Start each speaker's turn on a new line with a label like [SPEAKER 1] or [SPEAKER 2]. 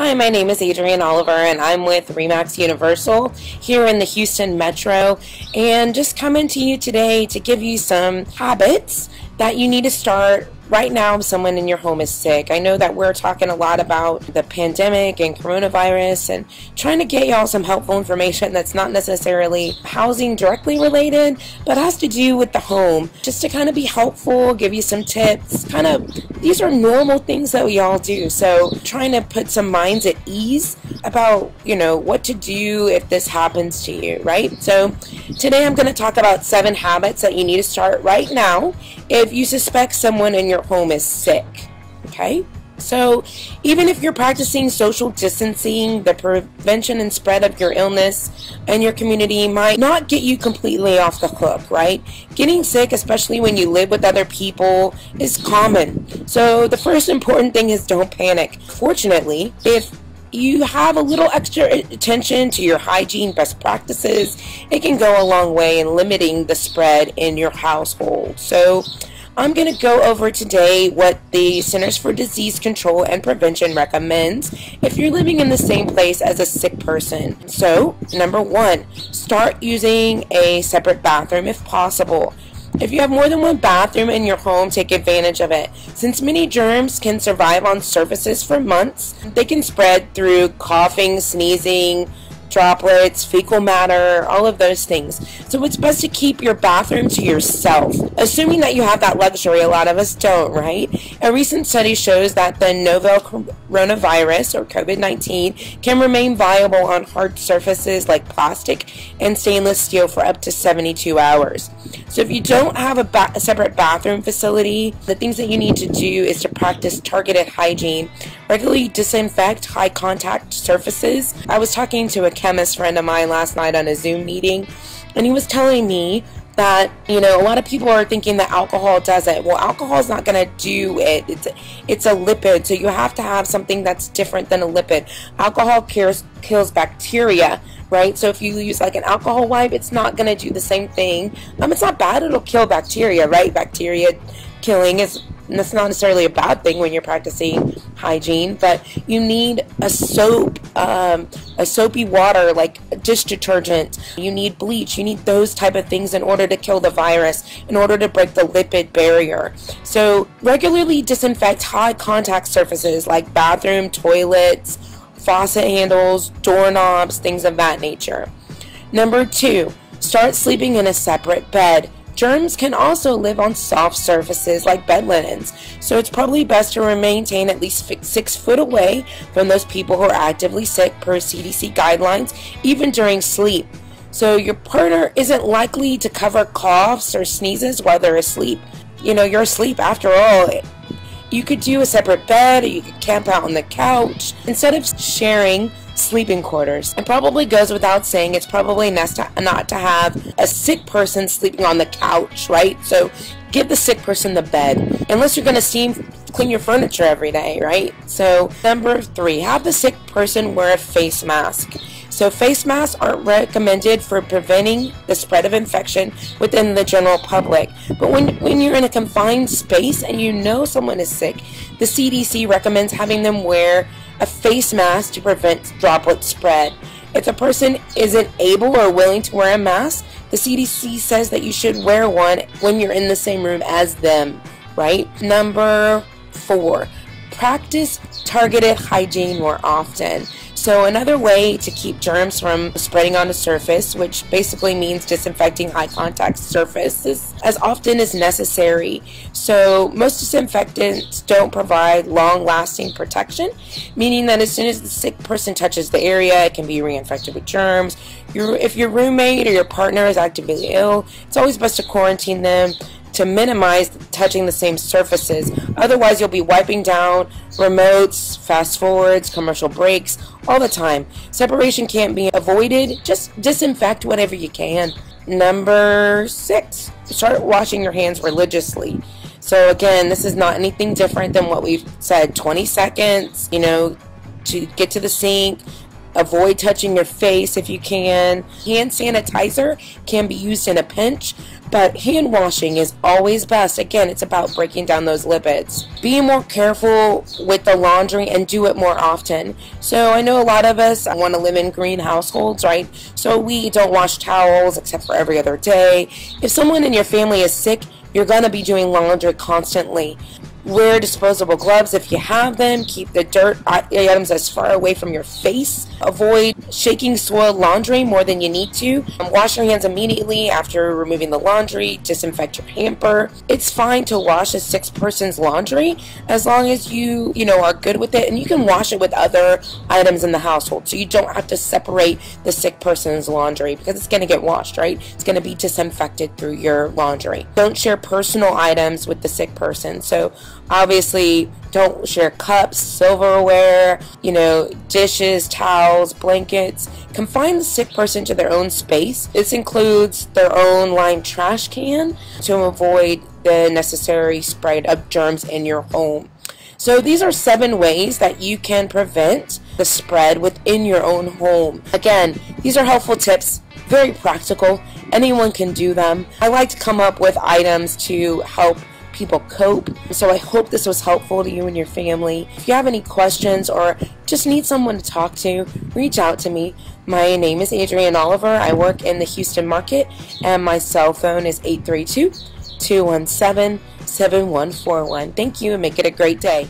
[SPEAKER 1] Hi, my name is Adrienne Oliver and I'm with Remax Universal here in the Houston Metro, and just coming to you today to give you some habits that you need to start right now if someone in your home is sick. I know that we're talking a lot about the pandemic and coronavirus and trying to get y'all some helpful information that's not necessarily housing directly related, but has to do with the home, just to kind of be helpful, give you some tips. These are normal things that we all do, so trying to put some minds at ease about, what to do if this happens to you, right? So today I'm going to talk about 7 habits that you need to start right now if you suspect someone in your home is sick. Okay, so even if you're practicing social distancing, the prevention and spread of your illness in your community might not get you completely off the hook, right? Getting sick, especially when you live with other people, is common. So the first important thing is don't panic. Fortunately, if you have a little extra attention to your hygiene best practices, it can go a long way in limiting the spread in your household. So I'm going to go over today what the Centers for Disease Control and Prevention recommends if you're living in the same place as a sick person. So, number 1, start using a separate bathroom if possible. If you have more than one bathroom in your home, take advantage of it. Since many germs can survive on surfaces for months, they can spread through coughing, sneezing, droplets, fecal matter, all of those things. So it's best to keep your bathroom to yourself, assuming that you have that luxury. A lot of us don't, right? A recent study shows that the novel coronavirus, or COVID-19, can remain viable on hard surfaces like plastic and stainless steel for up to 72 hours. So if you don't have a separate bathroom facility, the things that you need to do is to practice targeted hygiene. Regularly disinfect high contact surfaces. I was talking to a chemist friend of mine last night on a Zoom meeting, and he was telling me that, a lot of people are thinking that alcohol does it. Well, alcohol is not going to do it. It's a lipid, so you have to have something that's different than a lipid. Alcohol kills bacteria, right? So if you use like an alcohol wipe, it's not going to do the same thing. It's not bad. It'll kill bacteria, right? Bacteria killing that's not necessarily a bad thing when you're practicing hygiene, but you need a soap, a soapy water, like dish detergent. You need bleach. You need those type of things in order to kill the virus, in order to break the lipid barrier. So regularly disinfect high contact surfaces like bathroom, toilets, faucet handles, doorknobs, things of that nature. Number 2, start sleeping in a separate bed. Germs can also live on soft surfaces like bed linens, so it's probably best to maintain at least 6 foot away from those people who are actively sick per CDC guidelines, even during sleep. So your partner isn't likely to cover coughs or sneezes while they're asleep. You're asleep after all. You could do a separate bed, or you could camp out on the couch instead of sharing sleeping quarters. It probably goes without saying, it's probably not to have a sick person sleeping on the couch, right? So give the sick person the bed, unless you're going to clean your furniture every day, right? So number 3, have the sick person wear a face mask. So face masks aren't recommended for preventing the spread of infection within the general public. But when you're in a confined space and someone is sick, the CDC recommends having them wear a face mask to prevent droplet spread. If a person isn't able or willing to wear a mask, the CDC says that you should wear one when you're in the same room as them, right? Number 4, practice targeted hygiene more often. So another way to keep germs from spreading on a surface, which basically means disinfecting high contact surfaces as often as necessary. So most disinfectants don't provide long-lasting protection, meaning that as soon as the sick person touches the area, it can be reinfected with germs. If your roommate or your partner is actively ill, it's always best to quarantine them to minimize touching the same surfaces. Otherwise, you'll be wiping down remotes, fast forwards, commercial breaks all the time. Separation can't be avoided. Just disinfect whatever you can. Number 6, start washing your hands religiously. So again, this is not anything different than what we've said. 20 seconds, to get to the sink, Avoid touching your face if you can. Hand sanitizer can be used in a pinch, but hand washing is always best. Again, it's about breaking down those lipids. Be more careful with the laundry and do it more often. So I know a lot of us want to live in green households, right? So we don't wash towels except for every other day. If someone in your family is sick, you're going to be doing laundry constantly. Wear disposable gloves if you have them. Keep the dirt items as far away from your face. Avoid shaking soiled laundry more than you need to. Wash your hands immediately after removing the laundry. Disinfect your hamper. It's fine to wash a sick person's laundry as long as you are good with it, and you can wash it with other items in the household, so you don't have to separate the sick person's laundry because it's going to get washed, right? It's going to be disinfected through your laundry. Don't share personal items with the sick person. So obviously, don't share cups, silverware, dishes, towels, blankets. Confine the sick person to their own space. This includes their own lined trash can to avoid the necessary spread of germs in your home. So these are 7 ways that you can prevent the spread within your own home. Again, these are helpful tips, very practical. Anyone can do them. I like to come up with items to help people cope. So I hope this was helpful to you and your family. If you have any questions or just need someone to talk to, reach out to me. My name is Adrienne Oliver. I work in the Houston market, and my cell phone is 832-217-7141. Thank you, and make it a great day.